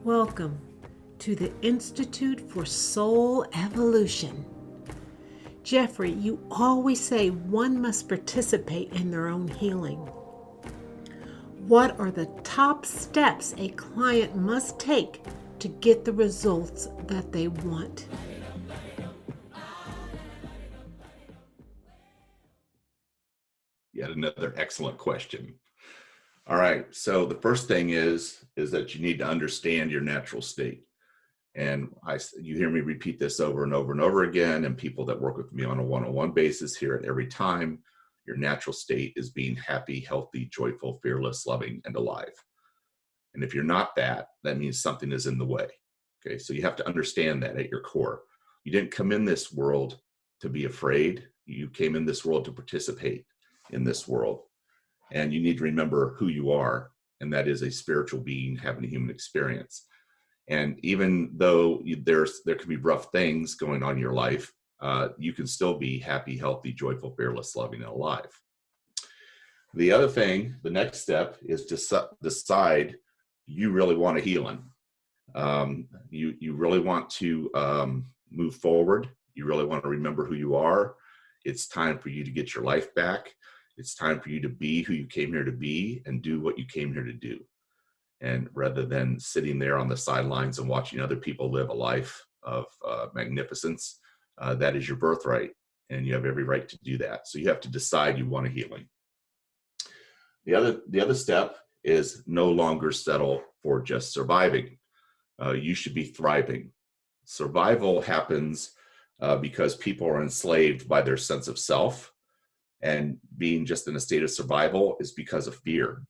Welcome to the Institute for Soul Evolution. Jeffrey, you always say one must participate in their own healing. What are the top steps a client must take to get the results that they want? Yet another excellent question. All right, so the first thing is that you need to understand your natural state. And you hear me repeat this over and over and over again, and people that work with me on a one-on-one basis hear it every time. Your natural state is being happy, healthy, joyful, fearless, loving, and alive. And if you're not that, that means something is in the way. Okay, so you have to understand that at your core. You didn't come in this world to be afraid. You came in this world to participate in this world. And you need to remember who you are, and that is a spiritual being having a human experience. And even though there can be rough things going on in your life, you can still be happy, healthy, joyful, fearless, loving, and alive. The other thing, the next step, is to decide you really want a healing. You really want to move forward. You really want to remember who you are. It's time for you to get your life back. It's time for you to be who you came here to be and do what you came here to do. And rather than sitting there on the sidelines and watching other people live a life of magnificence, that is your birthright, and you have every right to do that. So you have to decide you want a healing. The other step is no longer settle for just surviving. You should be thriving. Survival happens because people are enslaved by their sense of self. And being just in a state of survival is because of fear.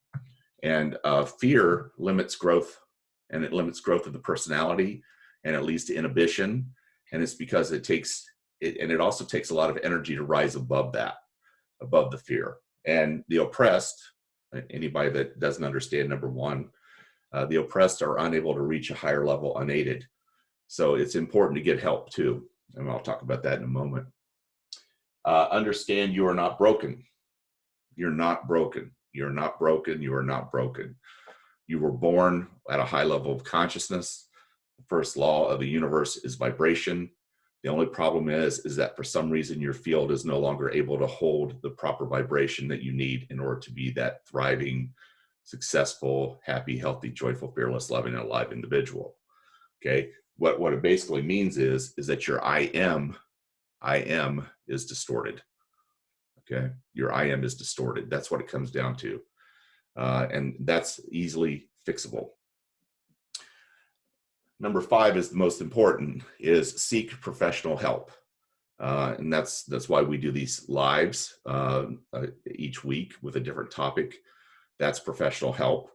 And fear limits growth, and it limits growth of the personality, and it leads to inhibition. And it's because it also takes a lot of energy to rise above that, above the fear. And the oppressed, anybody that doesn't understand, number one, the oppressed are unable to reach a higher level unaided. So it's important to get help too. And I'll talk about that in a moment. Understand you are not broken. You're not broken. You're not broken. You are not broken. You were born at a high level of consciousness. The first law of the universe is vibration. The only problem is that for some reason your field is no longer able to hold the proper vibration that you need in order to be that thriving, successful, happy, healthy, joyful, fearless, loving, and alive individual. Okay. What it basically means is that your I am is distorted. Okay, your I am is distorted. That's what it comes down to, and that's easily fixable. Number 5 is the most important: is seek professional help, and that's why we do these lives each week with a different topic. That's professional help.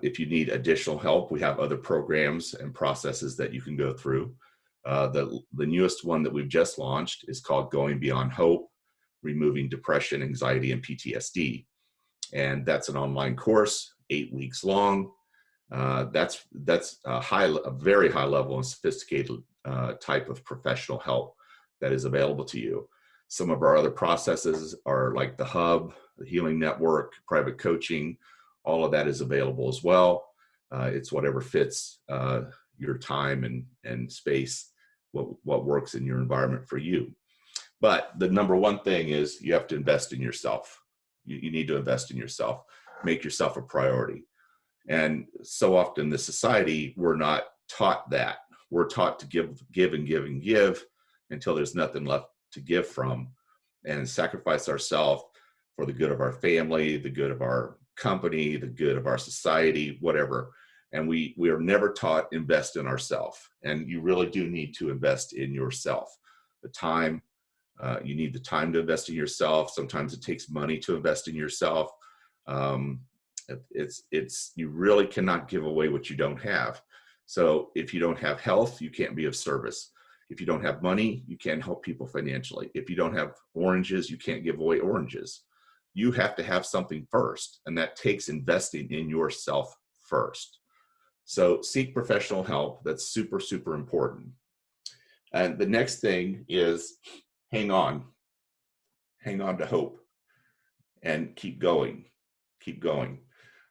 If you need additional help, we have other programs and processes that you can go through. The newest one that we've just launched is called Going Beyond Hope: Removing Depression, Anxiety, and PTSD. And that's an online course, 8 weeks long. That's a very high level and sophisticated type of professional help that is available to you. Some of our other processes are like the Hub, the Healing Network, private coaching. All of that is available as well. It's whatever fits your time and space, what works in your environment for you. But the number one thing is you have to invest in yourself. You need to invest in yourself. Make yourself a priority. And so often in this society, we're not taught that. We're taught to give and give and give until there's nothing left to give from, and sacrifice ourselves for the good of our family, the good of our company, the good of our society, whatever. And we are never taught invest in ourselves. And you really do need to invest in yourself. The time, you need the time to invest in yourself. Sometimes it takes money to invest in yourself. You really cannot give away what you don't have. So if you don't have health, you can't be of service. If you don't have money, you can't help people financially. If you don't have oranges, you can't give away oranges. You have to have something first, and that takes investing in yourself first. So seek professional help. That's super, super important. And the next thing is hang on to hope and keep going.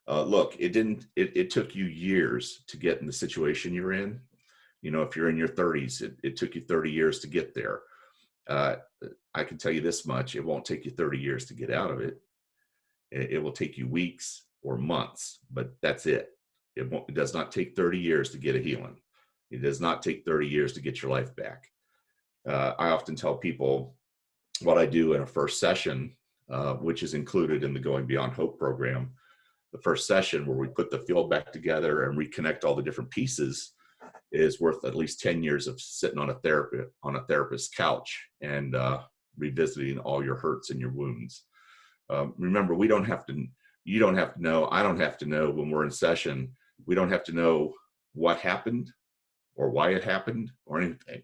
Look, it took you years to get in the situation you're in. You know, if you're in your 30s, it took you 30 years to get there. Uh, I can tell you this much, it won't take you 30 years to get out of it. It will take you weeks or months, but that's it. It does not take 30 years to get a healing. It does not take 30 years to get your life back. I often tell people what I do in a first session, which is included in the Going Beyond Hope program. The first session where we put the field back together and reconnect all the different pieces is worth at least 10 years of sitting on a therapist's couch and revisiting all your hurts and your wounds. Remember, you don't have to know, I don't have to know when we're in session, we don't have to know what happened or why it happened or anything.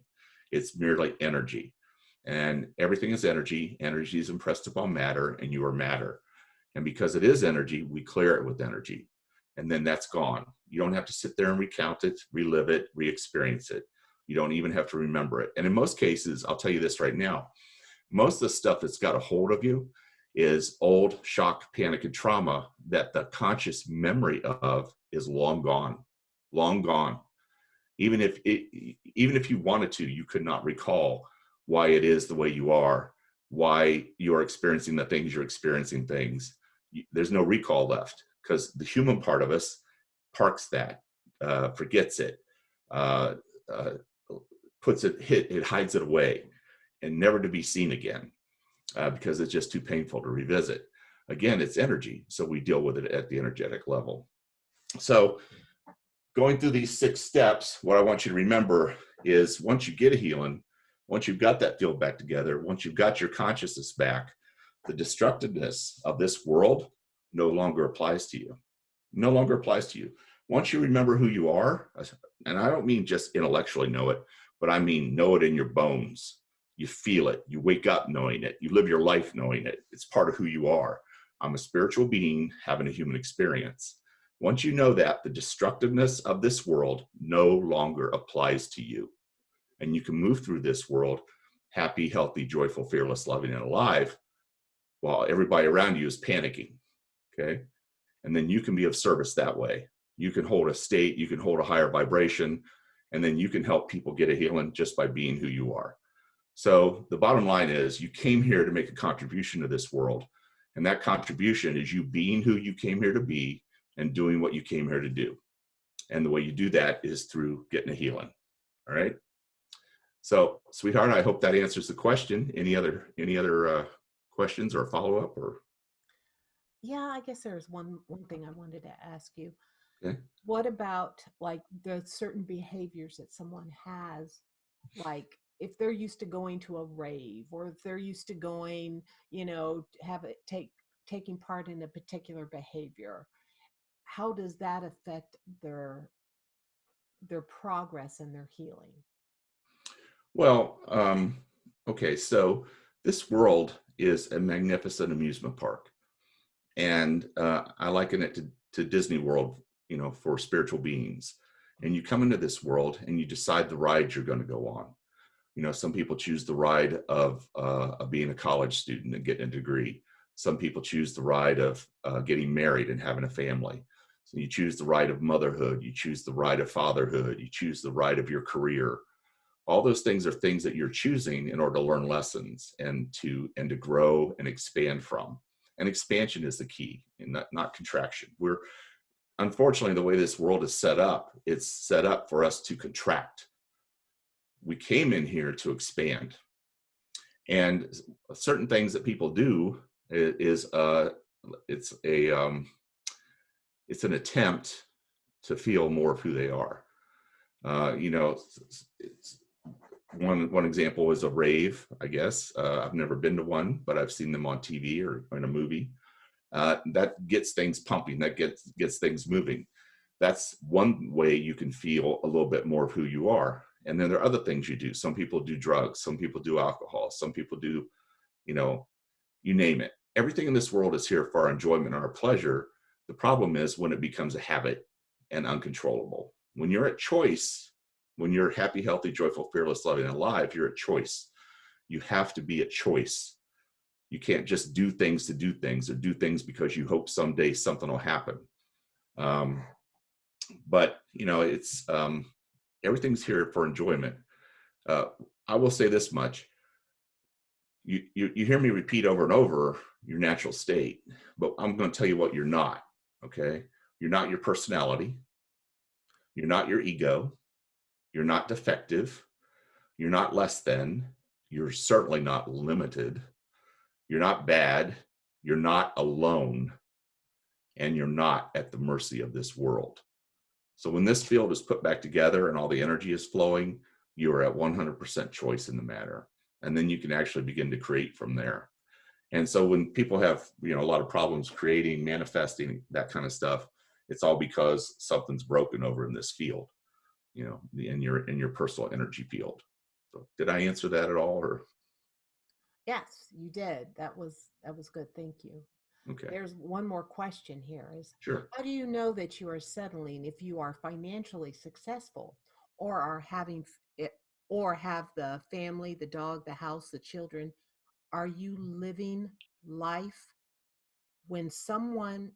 It's merely energy. And everything is energy. Energy is impressed upon matter, and you are matter. And because it is energy, we clear it with energy. And then that's gone. You don't have to sit there and recount it, relive it, re-experience it. You don't even have to remember it. And in most cases, I'll tell you this right now, most of the stuff that's got a hold of you is old shock, panic, and trauma that the conscious memory of is long gone, long gone. Even if you wanted to, you could not recall why it is the way you are, why you're experiencing the things you're experiencing things. There's no recall left because the human part of us parks that, forgets it, it hides it away and never to be seen again because it's just too painful to revisit. Again, it's energy, so we deal with it at the energetic level. So going through these 6 steps, what I want you to remember is once you get a healing, once you've got that field back together, once you've got your consciousness back, the destructiveness of this world no longer applies to you. No longer applies to you. Once you remember who you are, and I don't mean just intellectually know it, but I mean know it in your bones. You feel it. You wake up knowing it. You live your life knowing it. It's part of who you are. I'm a spiritual being having a human experience. Once you know that, the destructiveness of this world no longer applies to you. And you can move through this world happy, healthy, joyful, fearless, loving, and alive while everybody around you is panicking. Okay? And then you can be of service that way. You can hold a state, you can hold a higher vibration, and then you can help people get a healing just by being who you are. So the bottom line is you came here to make a contribution to this world. And that contribution is you being who you came here to be and doing what you came here to do. And the way you do that is through getting a healing. All right. So, sweetheart, I hope that answers the question. Any other questions or follow up or? Yeah, I guess there's one thing I wanted to ask you. Okay. What about like the certain behaviors that someone has, like if they're used to going to a rave or if they're used to going, taking part in a particular behavior, how does that affect their progress and their healing? Well, okay, so this world is a magnificent amusement park. And I liken it to Disney World, for spiritual beings. And you come into this world and you decide the ride you're going to go on. Some people choose the ride of being a college student and getting a degree. Some people choose the ride of getting married and having a family. So you choose the ride of motherhood. You choose the ride of fatherhood. You choose the ride of your career. All those things are things that you're choosing in order to learn lessons and to grow and expand from. And expansion is the key, and not contraction. Unfortunately, the way this world is set up, it's set up for us to contract. We came in here to expand. And certain things that people do is it's an attempt to feel more of who they are. One example is a rave, I guess. I've never been to one, but I've seen them on TV or in a movie. That gets things pumping, that gets things moving. That's one way you can feel a little bit more of who you are. And then there are other things you do. Some people do drugs, some people do alcohol, some people do, you name it. Everything in this world is here for our enjoyment and our pleasure. The problem is when it becomes a habit and uncontrollable. When you're at choice, when you're happy, healthy, joyful, fearless, loving, and alive, you're at choice. You have to be at choice. You can't just do things to do things or do things because you hope someday something will happen. Um, but it's everything's here for enjoyment. Uh, I will say this much: you hear me repeat over and over your natural state, but I'm going to tell you what you're not. Okay, you're not your personality. You're not your ego. You're not defective. You're not less than. You're certainly not limited. You're not bad. You're not alone. And you're not at the mercy of this world. So when this field is put back together and all the energy is flowing, you are at 100% choice in the matter. And then you can actually begin to create from there. And so when people have, a lot of problems creating, manifesting, that kind of stuff, it's all because something's broken over in this field, in your personal energy field. So did I answer that at all, or? Yes, you did. That was good. Thank you. Okay, There's one more question here is sure. how do you know that you are settling if you are financially successful or are having it or have the family, the dog, the house, the children? Are you living life when someone,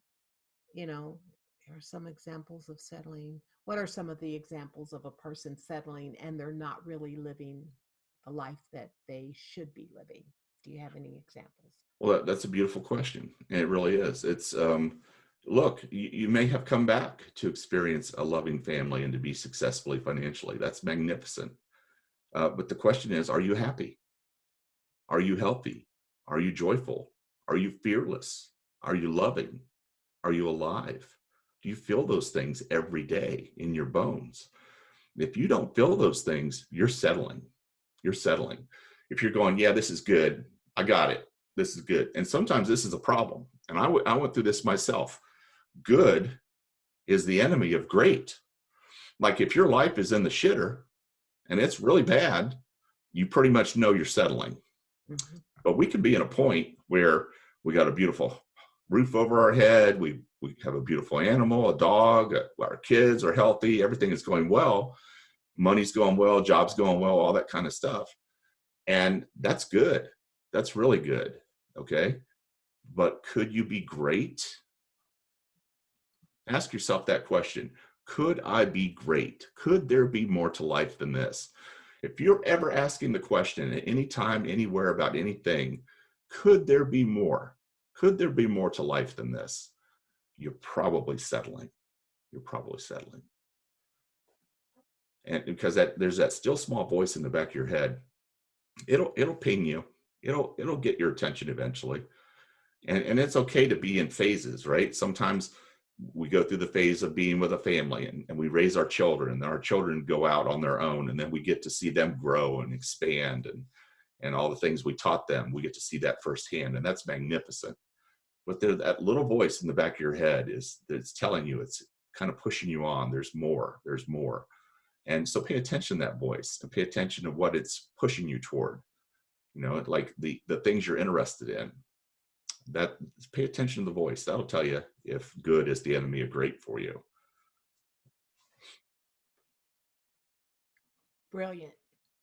there are some examples of settling. What are some of the examples of a person settling and they're not really living the life that they should be living? Do you have any examples? Well, that's a beautiful question, and it really is. It's look, you may have come back to experience a loving family and to be successfully financially. That's magnificent. But the question is, are you happy? Are you healthy? Are you joyful? Are you fearless? Are you loving? Are you alive? Do you feel those things every day in your bones? If you don't feel those things, you're settling. You're settling. If you're going, yeah, this is good. I got it. This is good. And sometimes this is a problem. And I went through this myself. Good is the enemy of great. Like if your life is in the shitter and it's really bad, you pretty much know you're settling. Mm-hmm. But we could be in a point where we got a beautiful roof over our head. We have a beautiful animal, a dog, our kids are healthy. Everything is going well. Money's going well, job's going well, all that kind of stuff. And that's good. That's really good. Okay. But could you be great? Ask yourself that question. Could I be great? Could there be more to life than this? If you're ever asking the question at any time, anywhere about anything, could there be more? Could there be more to life than this? You're probably settling. You're probably settling. And because there's that still small voice in the back of your head, it'll ping you. It'll get your attention eventually. And it's okay to be in phases, right? Sometimes we go through the phase of being with a family and we raise our children and our children go out on their own, and then we get to see them grow and expand and all the things we taught them, we get to see that firsthand, and that's magnificent. But there, that little voice in the back of your head it's telling you, it's kind of pushing you on. There's more. And so pay attention to that voice and pay attention to what it's pushing you toward, like the things you're interested in. That pay attention to the voice. That'll tell you if good is the enemy of great for you. Brilliant.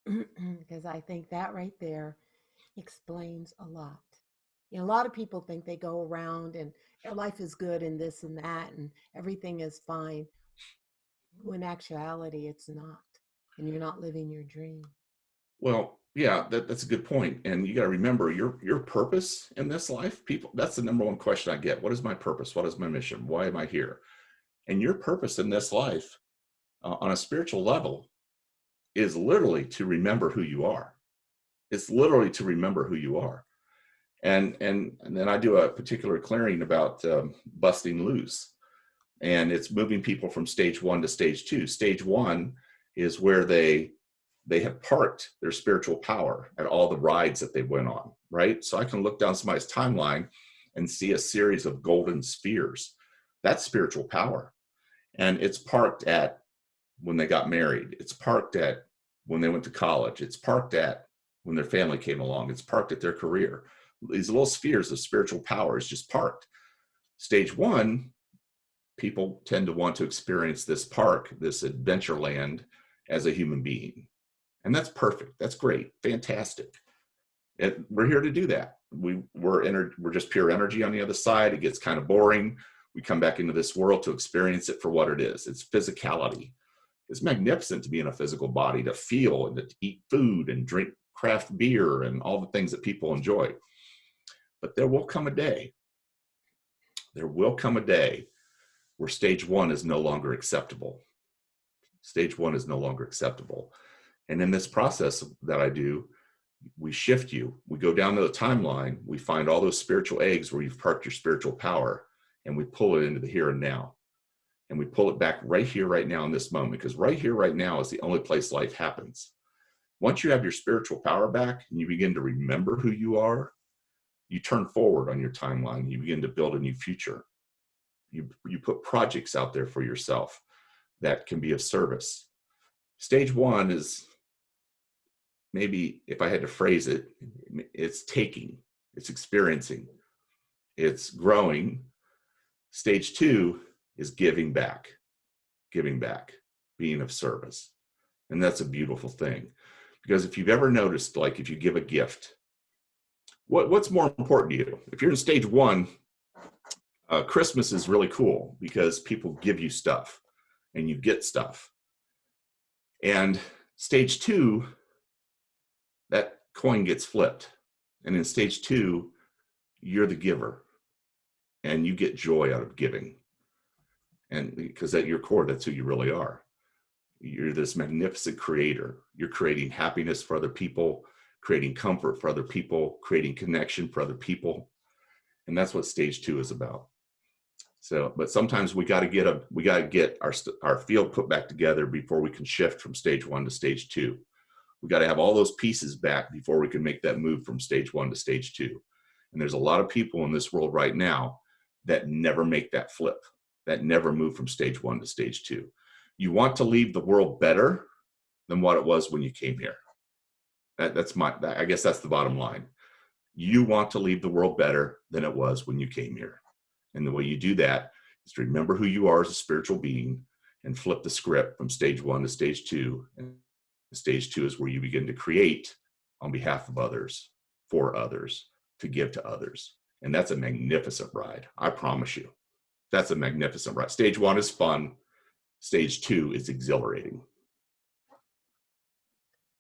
Because I think that right there explains a lot. A lot of people think they go around and their life is good and this and that and everything is fine. When in actuality, it's not. And you're not living your dream. Well, yeah, that's a good point. And you got to remember your purpose in this life. People, that's the number one question I get. What is my purpose? What is my mission? Why am I here? And your purpose in this life, on a spiritual level, is literally to remember who you are. It's literally to remember who you are. And then I do a particular clearing about busting loose, and it's moving people from stage 1 to stage 2. Stage 1 is where they have parked their spiritual power at all the rides that they went on, right? So I can look down somebody's timeline and see a series of golden spheres. That's spiritual power. And it's parked at when they got married. It's parked at when they went to college. It's parked at when their family came along. It's parked at their career. These little spheres of spiritual power is just parked. Stage 1, people tend to want to experience this park, this adventure land, as a human being. And that's perfect. That's great. Fantastic. And we're here to do that. We're just pure energy on the other side. It gets kind of boring. We come back into this world to experience it for what it is. It's physicality. It's magnificent to be in a physical body, to feel and to eat food and drink craft beer and all the things that people enjoy. But there will come a day where stage one is no longer acceptable. Stage one is no longer acceptable. And in this process that I do, we shift you. We go down to the timeline. We find all those spiritual eggs where you've parked your spiritual power, and we pull it into the here and now. And we pull it back right here, right now in this moment, because right here, right now is the only place life happens. Once you have your spiritual power back and you begin to remember who you are, you turn forward on your timeline. You begin to build a new future. You put projects out there for yourself that can be of service. Stage one is, maybe if I had to phrase it, it's taking, it's experiencing, it's growing. Stage two is giving back, being of service. And that's a beautiful thing. Because if you've ever noticed, like if you give a gift, what's more important to you? If you're in stage one, Christmas is really cool because people give you stuff and you get stuff. And stage two, that coin gets flipped. And in stage two, you're the giver and you get joy out of giving. And because at your core, that's who you really are. You're this magnificent creator. You're creating happiness for other people, creating comfort for other people, creating connection for other people. And that's what stage two is about. So, but sometimes we got to get our field put back together before we can shift from stage one to stage two. We got to have all those pieces back before we can make that move from stage one to stage two. And there's a lot of people in this world right now that never make that flip, that never move from stage one to stage two. You want to leave the world better than what it was when you came here. I guess that's the bottom line. You want to leave the world better than it was when you came here. And the way you do that is to remember who you are as a spiritual being and flip the script from stage one to stage two. And stage two is where you begin to create on behalf of others, for others, to give to others. And that's a magnificent ride. I promise you. That's a magnificent ride. Stage one is fun. Stage two is exhilarating.